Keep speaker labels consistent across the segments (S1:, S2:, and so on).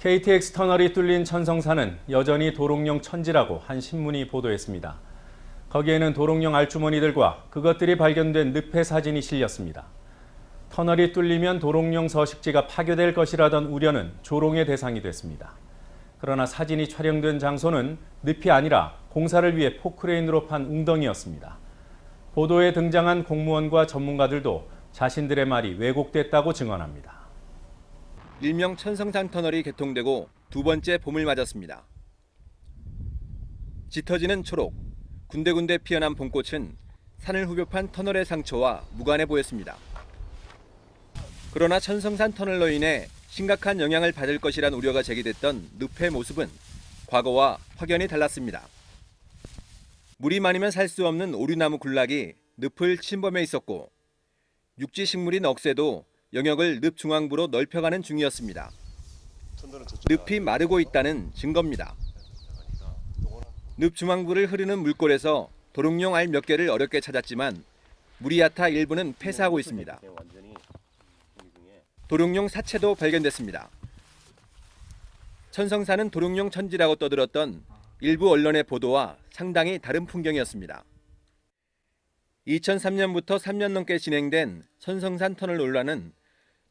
S1: KTX 터널이 뚫린 천성산은 여전히 도롱뇽 천지라고 한 신문이 보도했습니다. 거기에는 도롱뇽 알주머니들과 그것들이 발견된 늪의 사진이 실렸습니다. 터널이 뚫리면 도롱뇽 서식지가 파괴될 것이라던 우려는 조롱의 대상이 됐습니다. 그러나 사진이 촬영된 장소는 늪이 아니라 공사를 위해 포크레인으로 판 웅덩이였습니다. 보도에 등장한 공무원과 전문가들도 자신들의 말이 왜곡됐다고 증언합니다.
S2: 일명 천성산 터널이 개통되고 두 번째 봄을 맞았습니다. 짙어지는 초록, 군데군데 피어난 봄꽃은 산을 후벼판 터널의 상처와 무관해 보였습니다. 그러나 천성산 터널로 인해 심각한 영향을 받을 것이란 우려가 제기됐던 늪의 모습은 과거와 확연히 달랐습니다. 물이 많으면 살 수 없는 오류나무 군락이 늪을 침범해 있었고 육지 식물인 억새도 영역을 늪 중앙부로 넓혀가는 중이었습니다. 늪이 마르고 있다는 증거입니다. 늪 중앙부를 흐르는 물골에서 도롱뇽 알 몇 개를 어렵게 찾았지만 물이 얕아 일부는 폐사하고 있습니다. 도롱뇽 사체도 발견됐습니다. 천성산은 도롱뇽 천지라고 떠들었던 일부 언론의 보도와 상당히 다른 풍경이었습니다. 2003년부터 3년 넘게 진행된 천성산 터널 논란은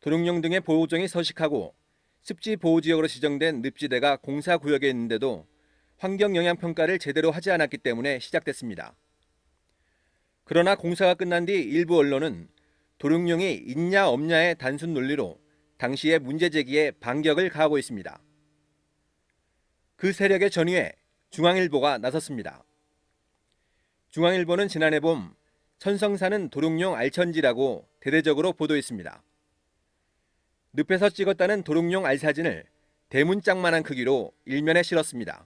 S2: 도롱뇽 등의 보호종이 서식하고 습지 보호지역으로 지정된 늪지대가 공사구역에 있는데도 환경영향평가를 제대로 하지 않았기 때문에 시작됐습니다. 그러나 공사가 끝난 뒤 일부 언론은 도롱뇽이 있냐 없냐의 단순 논리로 당시의 문제 제기에 반격을 가하고 있습니다. 그 세력의 전위에 중앙일보가 나섰습니다. 중앙일보는 지난해 봄 천성산은 도롱뇽 알천지라고 대대적으로 보도했습니다. 늪에서 찍었다는 도롱뇽 알 사진을 대문짝만한 크기로 일면에 실었습니다.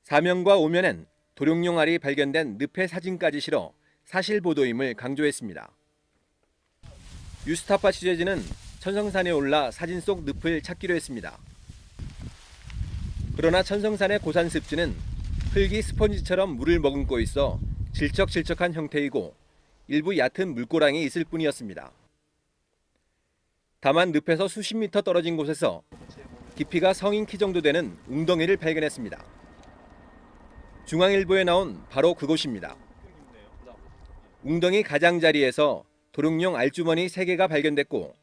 S2: 사면과 오면엔 도롱뇽 알이 발견된 늪의 사진까지 실어 사실 보도임을 강조했습니다. 뉴스타파 취재진은 천성산에 올라 사진 속 늪을 찾기로 했습니다. 그러나 천성산의 고산 습지는 흙이 스펀지처럼 물을 머금고 있어 질척질척한 형태이고 일부 얕은 물고랑이 있을 뿐이었습니다. 다만 늪에서 수십 미터 떨어진 곳에서 깊이가 성인 키 정도 되는 웅덩이를 발견했습니다. 중앙일보에 나온 바로 그곳입니다. 웅덩이 가장자리에서 도롱뇽 알주머니 3개가 발견됐고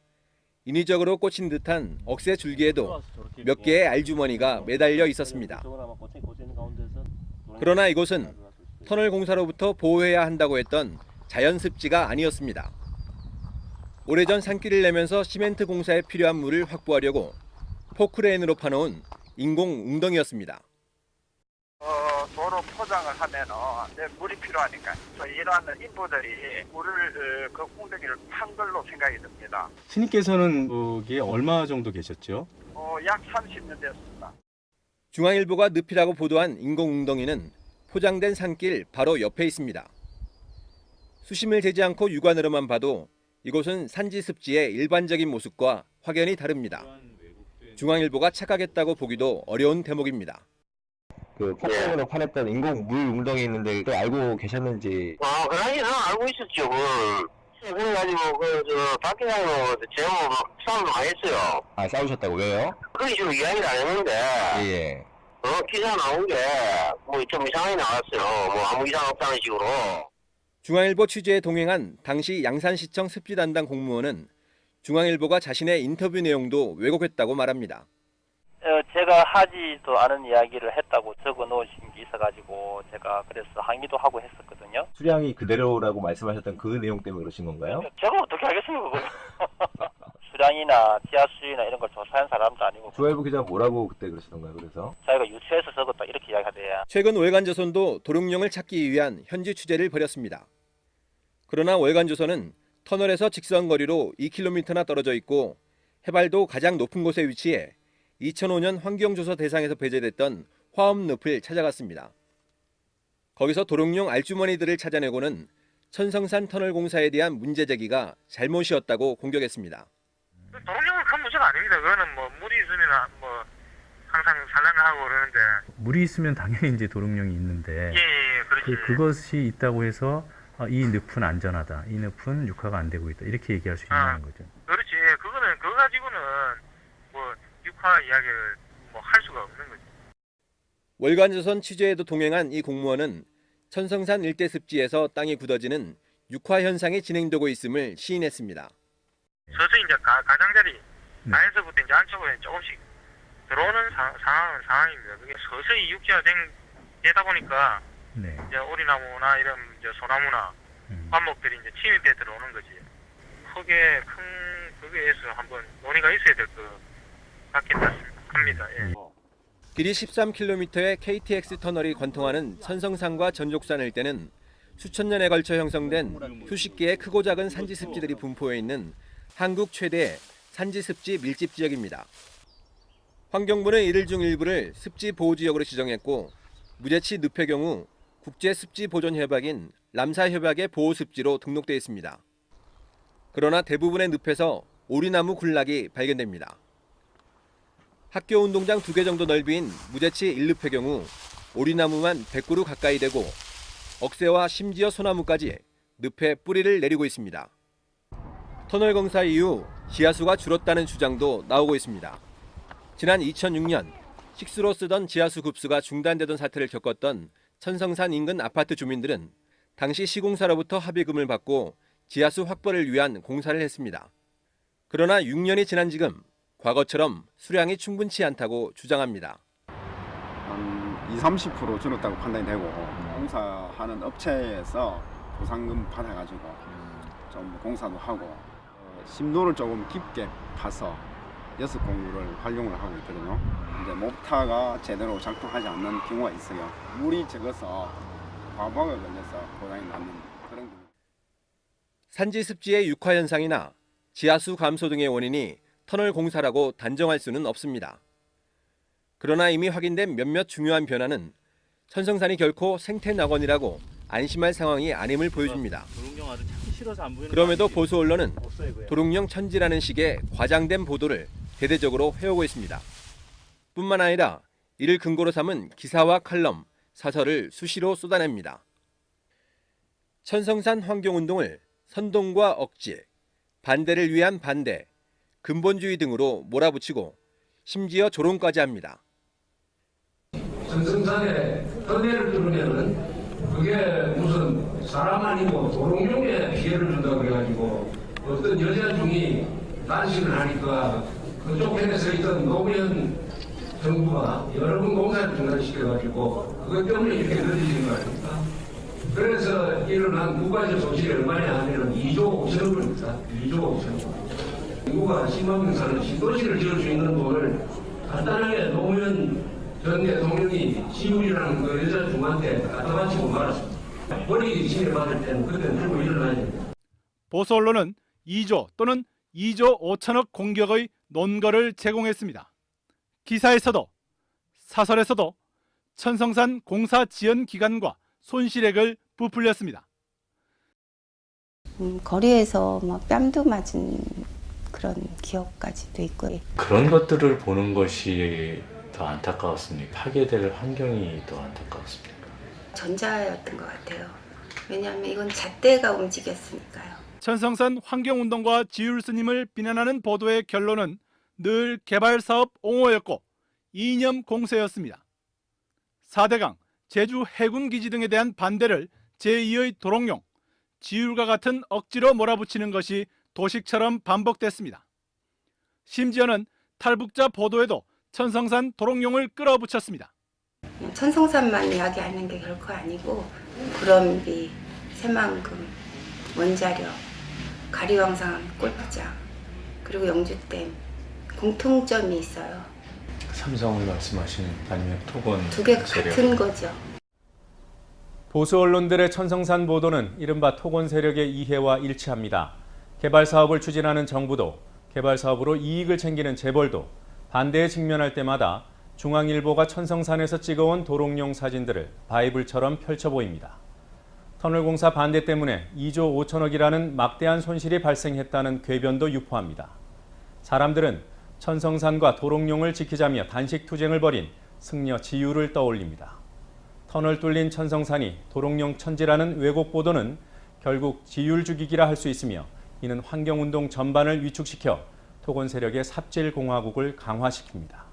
S2: 인위적으로 꽂힌 듯한 억새 줄기에도 몇 개의 알주머니가 매달려 있었습니다. 그러나 이곳은 터널 공사로부터 보호해야 한다고 했던 자연습지가 아니었습니다. 오래전 산길을 내면서 시멘트 공사에 필요한 물을 확보하려고 포크레인으로 파놓은 인공 웅덩이였습니다.
S3: 도로 포장을 하면은 물이 필요하니까 이러한 인부들이 물을 그 웅덩이를 판 걸로 생각이 듭니다.
S1: 스님께서는 거기에 얼마 정도 계셨죠?
S3: 약 30년 됐습니다.
S2: 중앙일보가 늪이라고 보도한 인공 웅덩이는 포장된 산길 바로 옆에 있습니다. 수심을 재지 않고 육안으로만 봐도 이곳은 산지 습지의 일반적인 모습과 확연히 다릅니다. 중앙일보가 착각했다고 보기도 어려운 대목입니다.
S4: 그 포크레인으로 파냈던 인공 물 웅덩이 있는데 또 알고 계셨는지?
S5: 그러긴 알고 있었죠. 그래가지고 밖에서 제가 싸움도 많이 했어요.
S4: 아, 싸우셨다고? 왜요?
S5: 그런 식으로 이야기를 안 했는데
S4: 예.
S5: 기사 나온 게 뭐 좀 이상하게 나왔어요. 뭐 아무 이상 없다는 식으로.
S2: 중앙일보 취재에 동행한 당시 양산시청 습지 담당 공무원은 중앙일보가 자신의 인터뷰 내용도 왜곡했다고 말합니다.
S6: 제가 하지도 않은 이야기를 했다고 적어 놓으신 게 있어가지고 제가 그래서 항의도 하고 했었거든요.
S4: 수량이 그대로라고 말씀하셨던 그 내용 때문에 그러신 건가요?
S6: 제가 어떻게 하겠습니까, 그걸. 수량이나 지하수위나 이런 걸 조사한 사람도 아니고.
S4: 중앙일보 기자가 뭐라고 그때 그러시던가요, 그래서?
S6: 자기가 유추해서 적었다 이렇게 이야기하대요.
S2: 최근 월간조선도 도롱뇽을 찾기 위한 현지 취재를 벌였습니다. 그러나 월간조선은 터널에서 직선 거리로 2km나 떨어져 있고 해발도 가장 높은 곳에 위치해 2005년 환경조사 대상에서 배제됐던 화엄늪을 찾아갔습니다. 거기서 도롱뇽 알주머니들을 찾아내고는 천성산 터널 공사에 대한 문제 제기가 잘못이었다고 공격했습니다.
S3: 도롱뇽은 큰 문제가 아닙니다. 그거는 뭐 물이 있으면 뭐 항상 산란하고 그러는데.
S7: 물이 있으면 당연히 이제 도롱뇽이 있는데.
S3: 예, 그렇지.
S7: 그것이 있다고 해서 이 늪은 안전하다, 이 늪은 육화가 안 되고 있다 이렇게 얘기할 수 있는 거죠.
S3: 그렇지. 그거 가지고는 뭐 육화
S8: 유카 이야기를 뭐 할 수가 없는 거죠.
S2: 월간조선 취재에도 동행한 이 공무원은 천성산 일대 습지에서 땅이 굳어지는 육화 현상이 진행되고 있음을 시인했습니다.
S8: 서서히 이제 가장자리 안에서부터 이제 안쪽으로 조금씩 들어오는 상황입니다. 그게 서서히 육지화 되다 보니까
S7: 네.
S8: 이제 오리나무나 이런 이제 소나무나 관목들이 이제 침입해 들어오는 거지. 크게 큰 거기에서 한번 논의가 있어야 될 것 같긴 합니다. 예.
S2: 길이 13km의 KTX 터널이 관통하는 천성산과 전족산 일대는 수천 년에 걸쳐 형성된 수십 개의 크고 작은 산지 습지들이 분포해 있는 한국 최대의 산지 습지 밀집 지역입니다. 환경부는 이들 중 일부를 습지 보호지역으로 지정했고 무제치 늪의 경우 국제 습지 보존 협약인 람사 협약의 보호 습지로 등록돼 있습니다. 그러나 대부분의 늪에서 오리나무 군락이 발견됩니다. 학교 운동장 2개 정도 넓이인 무제치 1늪의 경우 오리나무만 100그루 가까이 되고 억새와 심지어 소나무까지 늪에 뿌리를 내리고 있습니다. 터널 공사 이후 지하수가 줄었다는 주장도 나오고 있습니다. 지난 2006년 식수로 쓰던 지하수 급수가 중단되던 사태를 겪었던 천성산 인근 아파트 주민들은 당시 시공사로부터 합의금을 받고 지하수 확보를 위한 공사를 했습니다. 그러나 6년이 지난 지금 과거처럼 수량이 충분치 않다고 주장합니다.
S9: 한 20-30% 줄었다고 판단이 되고 공사하는 업체에서 보상금 받아가지고 좀 공사도 하고 심도를 조금 깊게 파서 6공구를 활용을 하고 있거든요. 이제 목타가 제대로 작동하지 않는 경우가 있어요. 물이 적어서 과부하가 걸려서 고장이 나는 그런 경우.
S2: 산지 습지의 육화 현상이나 지하수 감소 등의 원인이 터널 공사라고 단정할 수는 없습니다. 그러나 이미 확인된 몇몇 중요한 변화는 천성산이 결코 생태낙원이라고 안심할 상황이 아님을 보여줍니다. 그럼에도 보수 언론은 도롱뇽 천지라는 식의 과장된 보도를 대대적으로 해오고 있습니다. 뿐만 아니라 이를 근거로 삼은 기사와 칼럼, 사설을 수시로 쏟아냅니다. 천성산 환경운동을 선동과 억지, 반대를 위한 반대, 근본주의 등으로 몰아붙이고 심지어 조롱까지 합니다.
S10: 천성산에 터널을 뚫으면은 그게 무슨 사람 아니고 도롱뇽에 피해를 준다고 그래가지고 어떤 여자 중이 단식을 하니까 그쪽 편에서 있던 노무현 정부가 여러 번 공사를 중단시켜가지고 그것 때문에 이렇게 늦어지는 거 아닙니까? 그래서 일어난 국가적 손실이 얼마냐 하면 2조 5천억 원입니다. 2조 5천억 원. 인구가 10만 명 사는 신도시를 지을 수 있는 돈을 간단하게 노무현 전 대통령이 지율이라는 그 여자 중한테 갖다 바치고 말았습니다. 권익이 침해받을 때는 그때는 들고 일어나야 됩니다.
S11: 보수 언론은 2조 또는 2조 5천억 공격의 논거를 제공했습니다. 기사에서도 사설에서도 천성산 공사 지연 기간과 손실액을 부풀렸습니다.
S12: 거리에서 뭐 뺨도 맞은 그런 기억까지도 있고요.
S7: 그런 것들을 보는 것이 더 안타까웠습니까? 파괴될 환경이 더 안타까웠습니까?
S12: 전자였던 것 같아요. 왜냐하면 이건 잣대가 움직였으니까요.
S11: 천성산 환경운동과 지율 스님을 비난하는 보도의 결론은 늘 개발사업 옹호였고 이념 공세였습니다. 4대강, 제주 해군기지 등에 대한 반대를 제2의 도롱뇽, 지율과 같은 억지로 몰아붙이는 것이 도식처럼 반복됐습니다. 심지어는 탈북자 보도에도 천성산 도롱뇽을 끌어붙였습니다.
S12: 천성산만 이야기하는 게 결코 아니고 구럼비, 새만금, 원자력, 가리왕산 골프장, 그리고 영주댐 공통점이 있어요.
S1: 삼성을 말씀하시는 아니면 토건
S12: 두 개 같은 거죠.
S1: 보수 언론들의 천성산 보도는 이른바 토건 세력의 이해와 일치합니다. 개발 사업을 추진하는 정부도 개발 사업으로 이익을 챙기는 재벌도 반대에 직면할 때마다 중앙일보가 천성산에서 찍어온 도롱뇽 사진들을 바이블처럼 펼쳐 보입니다. 터널 공사 반대 때문에 2조 5천억이라는 막대한 손실이 발생했다는 궤변도 유포합니다. 사람들은 천성산과 도롱뇽을 지키자며 단식 투쟁을 벌인 승려 지율을 떠올립니다. 터널 뚫린 천성산이 도롱뇽 천지라는 왜곡 보도는 결국 지율 죽이기라 할 수 있으며 이는 환경운동 전반을 위축시켜 토건 세력의 삽질 공화국을 강화시킵니다.